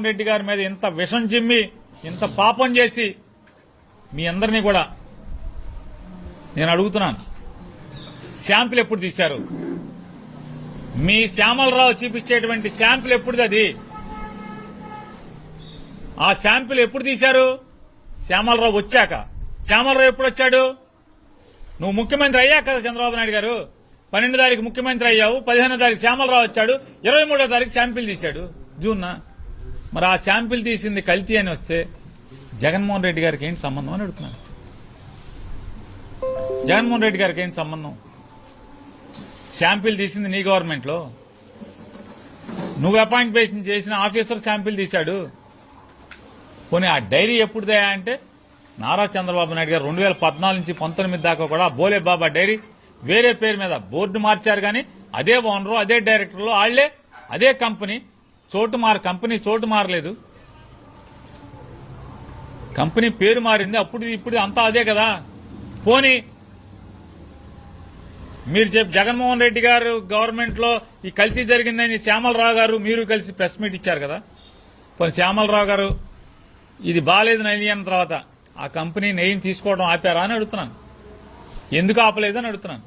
రెడ్డి గారి మీద ఇంత విషం చిమ్మి ఇంత పాపం చేసి మీ అందరినీ కూడా నేను అడుగుతున్నాను, శాంపిల్ ఎప్పుడు తీశారు? మీ శ్యామలరావు చూపించేటువంటి శాంపిల్ ఎప్పుడుది? అది ఆ శాంపిల్ ఎప్పుడు తీశారు? శ్యామలరావు వచ్చాక. శ్యామలరావు ఎప్పుడు వచ్చాడు? నువ్వు ముఖ్యమంత్రి అయ్యాక కదా చంద్రబాబు నాయుడు గారు. 12వ తారీఖు ముఖ్యమంత్రి అయ్యావు, 15వ తారీఖు శ్యామలరావు వచ్చాడు, 23వ తారీఖు శాంపిల్ తీశాడు జూన్న. మరి ఆ శాంపిల్ తీసింది కల్తీ అని వస్తే జగన్మోహన్ రెడ్డి గారికి ఏంటి సంబంధం అని అడుగుతున్నాను. జగన్మోహన్ రెడ్డి గారికి ఏంటి సంబంధం? శాంపిల్ తీసింది నీ గవర్నమెంట్లో, నువ్వు అపాయింట్ చేసిన ఆఫీసర్ శాంపిల్ తీశాడు. పోనీ ఆ డైరీ ఎప్పుడుదా అంటే నారా చంద్రబాబు నాయుడు గారు 2014 నుంచి 19 దాకా కూడా బోలే బాబా డైరీ వేరే పేరు మీద బోర్డు మార్చారు, కానీ అదే ఓనరు, అదే డైరెక్టర్లు, వాళ్లే, అదే కంపెనీ. కంపెనీ చోటు మారలేదు, కంపెనీ పేరు మారింది. ఇప్పుడు అంతా అదే కదా. పోనీ మీరు జగన్మోహన్ రెడ్డి గారు గవర్నమెంట్ లో ఈ కల్తీ జరిగిందని శ్యామలరావు గారు మీరు కలిసి ప్రెస్ మీట్ ఇచ్చారు కదా. పోనీ శ్యామలరావు గారు ఇది బాలేదు నైని అన్న తర్వాత ఆ కంపెనీ నెయ్యిని తీసుకోవడం ఆపారా అని అడుగుతున్నాను. ఎందుకు ఆపలేదని అడుగుతున్నాను.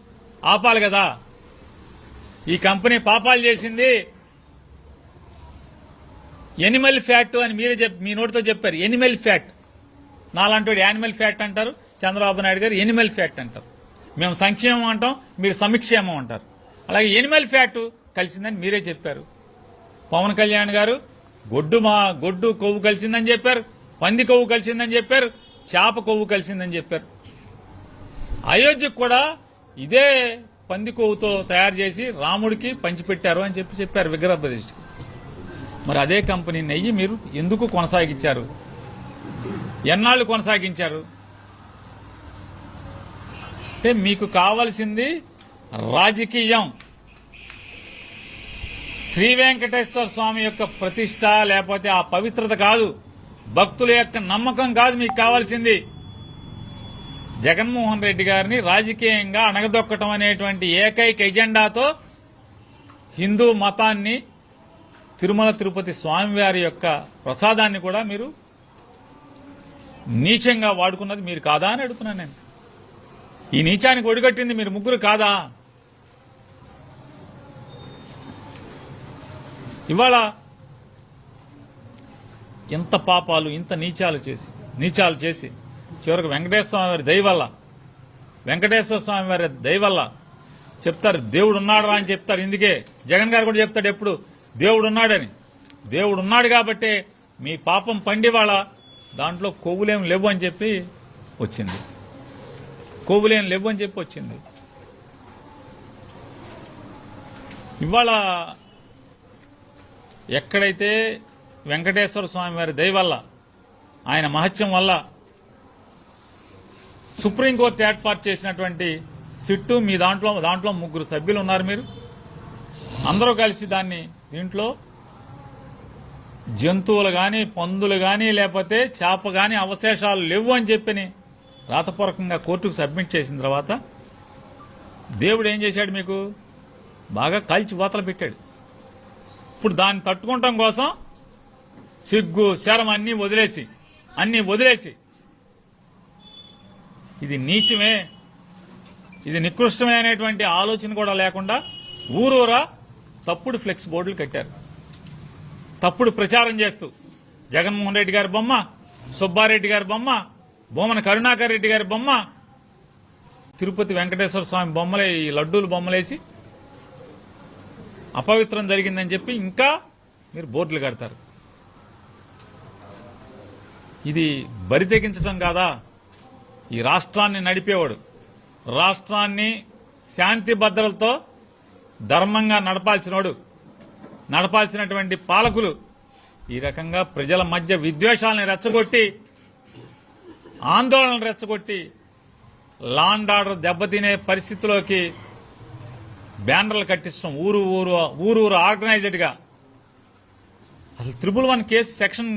ఆపాలి కదా. ఈ కంపెనీ పాపాలు చేసింది ఎనిమల్ ఫ్యాట్ అని మీరే మీ నోటితో చెప్పారు. Animal fat. నాలాంటి యానిమల్ ఫ్యాట్ అంటారు, చంద్రబాబు నాయుడు గారు ఎనిమల్ ఫ్యాట్ అంటారు. మేము సంక్షేమం అంటాం, మీరు సమిక్షేమం అంటారు. అలాగే ఎనిమల్ ఫ్యాట్ కలిసిందని మీరే చెప్పారు. పవన్ కళ్యాణ్ గారు గొడ్డు కొవ్వు కలిసిందని చెప్పారు, పంది కొవ్వు కలిసిందని చెప్పారు, చేప కొవ్వు కలిసిందని చెప్పారు. అయోధ్యకు కూడా ఇదే పంది కొవ్వుతో తయారు చేసి రాముడికి పంచిపెట్టారు అని చెప్పారు విగ్రహ ప్రతిష్ఠకి. మరి అదే కంపెనీ నెయ్యి మీరు ఎందుకు కొనసాగించారు? ఎన్నాళ్లు కొనసాగించారు? అంటే మీకు కావలసింది రాజకీయం. శ్రీ వెంకటేశ్వర స్వామి యొక్క ప్రతిష్ట లేకపోతే ఆ పవిత్రత కాదు, భక్తుల యొక్క నమ్మకం కాదు మీకు కావాల్సింది. జగన్మోహన్ రెడ్డి గారిని రాజకీయంగా అణగదొక్కటం అనేటువంటి ఏకైక ఎజెండాతో హిందూ మతాన్ని, తిరుమల తిరుపతి స్వామివారి యొక్క ప్రసాదాన్ని కూడా మీరు నీచంగా వాడుకున్నది మీరు కాదా అని అడుగుతున్నాను నేను. ఈ నీచానికి ఒడిగట్టింది మీరు ముగ్గురు కాదా? ఇవాళ ఇంత పాపాలు, ఇంత నీచాలు చేసి చివరికి వెంకటేశ్వర స్వామి వారి దయ వల్ల చెప్తారు దేవుడు ఉన్నాడు అని చెప్తారు. ఇందుకే జగన్ గారు కూడా చెప్తాడు ఎప్పుడు దేవుడు ఉన్నాడని. దేవుడు ఉన్నాడు కాబట్టే మీ పాపం పండి వాళ్ళ దాంట్లో కొవ్వులేం లేవు అని చెప్పి వచ్చింది. ఇవాళ ఎక్కడైతే వెంకటేశ్వర స్వామి వారి దయ వల్ల, ఆయన మహత్యం వల్ల సుప్రీంకోర్టు ఏర్పాటు చేసినటువంటి సిట్టు మీ దాంట్లో 3 సభ్యులు ఉన్నారు. మీరు అందరూ కలిసి దీంట్లో జంతువులు గాని, పందులు గాని, లేకపోతే చేప గాని అవశేషాలు లేవు అని చెప్పి రాతపూర్వకంగా కోర్టుకు సబ్మిట్ చేసిన తర్వాత దేవుడు ఏం చేశాడు? మీకు బాగా కాల్చి వాతలు పెట్టాడు. ఇప్పుడు దాన్ని తట్టుకోవటం కోసం సిగ్గు శరం అన్నీ వదిలేసి ఇది నీచమే, ఇది నికృష్టమే అనేటువంటి ఆలోచన కూడా లేకుండా ఊరూరా తప్పుడు ఫ్లెక్స్ బోర్డులు కట్టారు. తప్పుడు ప్రచారం చేస్తూ జగన్మోహన్ రెడ్డి గారి బొమ్మ, సుబ్బారెడ్డి గారి బొమ్మ, బొమ్మన కరుణాకర్ రెడ్డి గారి బొమ్మ, తిరుపతి వెంకటేశ్వర స్వామి బొమ్మలే, ఈ లడ్డూలు బొమ్మలేసి అపవిత్రం జరిగిందని చెప్పి ఇంకా మీరు బోర్డులు కడతారు. ఇది బరి తెగించడం కాదా? ఈ రాష్ట్రాన్ని నడిపేవాడు, రాష్ట్రాన్ని శాంతి భద్రతలతో ధర్మంగా నడపాల్సినటువంటి పాలకులు ఈ రకంగా ప్రజల మధ్య విద్వేషాలను రెచ్చగొట్టి, ఆందోళనలు రెచ్చగొట్టి, లా అండ్ ఆర్డర్ దెబ్బతినే పరిస్థితిలోకి బ్యానర్లు కట్టించడం, ఊరు ఆర్గనైజ్డ్గా. అసలు 111 కేసు సెక్షన్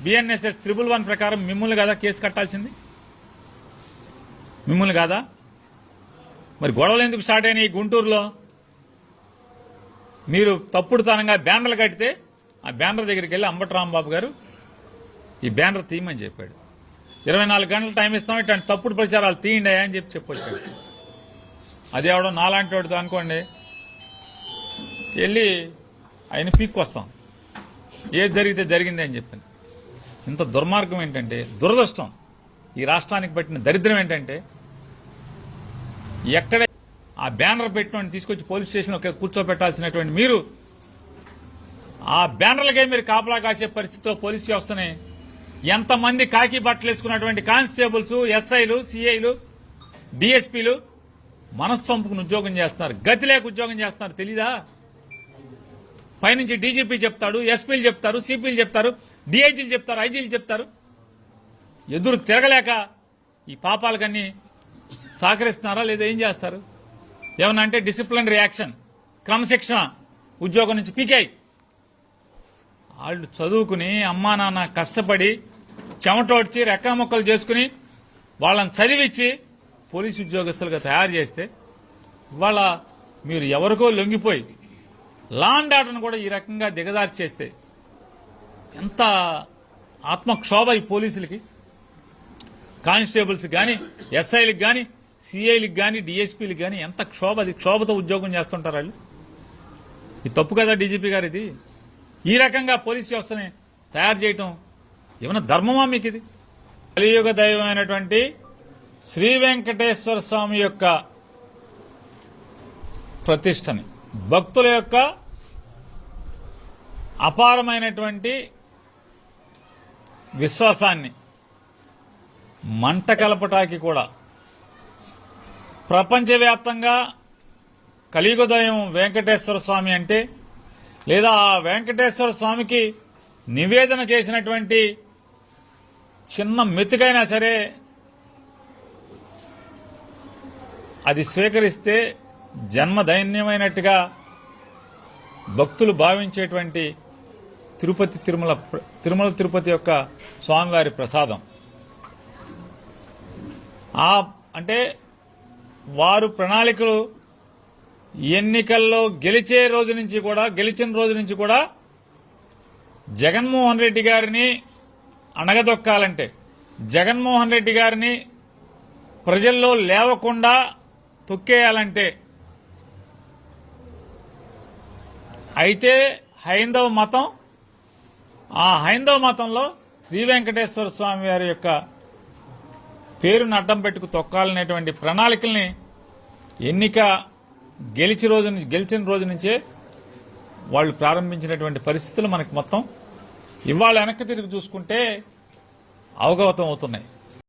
బిఎన్ఎస్ఎస్ 111 ప్రకారం మిమ్మల్ని కాదా కేసు కట్టాల్సింది? మిమ్మల్ని కాదా? మరి గొడవలు ఎందుకు స్టార్ట్ అయినాయి గుంటూరులో? మీరు తప్పుడుతనంగా బ్యానర్లు కట్టితే ఆ బ్యానర్ దగ్గరికి వెళ్ళి అంబటి రాంబాబు గారు ఈ బ్యానర్ తీయమని చెప్పాడు. 24 గంటలు టైం ఇస్తాం, ఇట్లాంటి తప్పుడు ప్రచారాలు తీయండి అని చెప్పొచ్చాడు. అది ఎవడో నాలాంటి వాడితో అనుకోండి వెళ్ళి ఆయన పీక్కొస్తాం, ఏది జరిగితే జరిగింది అని చెప్పింది. ఇంత దుర్మార్గం ఏంటంటే, దురదృష్టం, ఈ రాష్ట్రానికి పట్టిన దరిద్రం ఏంటంటే, ఎక్కడ ఆ బ్యానర్ పెట్టిన తీసుకొచ్చి పోలీస్ స్టేషన్లో కూర్చోబెట్టాల్సినటువంటి మీరు ఆ బ్యానర్లకే మీరు కాపలా కాసే పరిస్థితిలో పోలీస్ వ్యవస్థని ఎంతమంది కాకి బట్టలు వేసుకున్నటువంటి కానిస్టేబుల్స్, ఎస్ఐలు, సిఐలు, డిఎస్పీలు మనస్సంపుకుని ఉద్యోగం చేస్తున్నారు, గతి లేక ఉద్యోగం చేస్తున్నారు. తెలీదా? పైనుంచి డీజీపీ చెప్తాడు, ఎస్పీలు చెప్తారు, సిపిలు చెప్తారు, డిఐజీలు చెప్తారు, ఐజీలు చెప్తారు. ఎదురు తిరగలేక ఈ పాపాలకన్నీ సహకరిస్తున్నారా లేదా ఏం చేస్తారు? ఏమన్నా అంటే డిసిప్లినరీ యాక్షన్, క్రమశిక్షణ, ఉద్యోగం నుంచి పీకాయి. వాళ్ళు చదువుకుని అమ్మా నాన్న కష్టపడి చెమటోడ్చి రెక్క మొక్కలు చేసుకుని వాళ్ళని చదివించి పోలీసు ఉద్యోగస్తులుగా తయారు చేస్తే ఇవాళ మీరు ఎవరికో లొంగిపోయి లా అండ్ ఆర్డర్ను కూడా ఈ రకంగా దిగజారి చేస్తే ఎంత ఆత్మక్షోభ ఈ పోలీసులకి, కానిస్టేబుల్స్ కానీ, ఎస్ఐలకు కానీ, సిఐలకు కానీ, డిఎస్పీలకు కానీ ఎంత క్షోభ. అది క్షోభతో ఉద్యోగం చేస్తుంటారు వాళ్ళు. ఇది తప్పు కదా డీజీపీ గారు. ఇది ఈ రకంగా పోలీస్ వ్యవస్థని తయారు చేయటం ఏమైనా ధర్మమా మీకు? ఇది కలియుగ దైవమైనటువంటి శ్రీ వెంకటేశ్వర స్వామి యొక్క ప్రతిష్టని, భక్తుల యొక్క అపారమైనటువంటి విశ్వాసాన్ని మంట కలపటానికి కూడా ప్రపంచవ్యాప్తంగా కలియుగ దైవం వెంకటేశ్వర స్వామి అంటే, లేదా ఆ వెంకటేశ్వర స్వామికి నివేదన చేసినటువంటి చిన్న మెతుకైనా సరే అది స్వీకరిస్తే జన్మ దైన్యమైనట్టుగా భక్తులు భావించేటువంటి తిరుమల తిరుపతి యొక్క స్వామివారి ప్రసాదం. అంటే వారు ప్రణాళికలు ఎన్నికల్లో గెలిచిన రోజు నుంచి కూడా జగన్మోహన్ రెడ్డి గారిని అణగదొక్కాలంటే, జగన్మోహన్ రెడ్డి గారిని ప్రజల్లో లేవకుండా తొక్కేయాలంటే అయితే హైందవ మతం, ఆ హైందవ మతంలో శ్రీ వెంకటేశ్వర స్వామి వారి యొక్క పేరును అడ్డం పెట్టుకు తొక్కాలనేటువంటి ప్రణాళికల్ని ఎన్నిక గెలిచిన రోజు నుంచే వాళ్ళు ప్రారంభించినటువంటి పరిస్థితులు మనకి మొత్తం ఇవాళ వెనక్కి తిరిగి చూసుకుంటే అవగతం అవుతున్నాయి.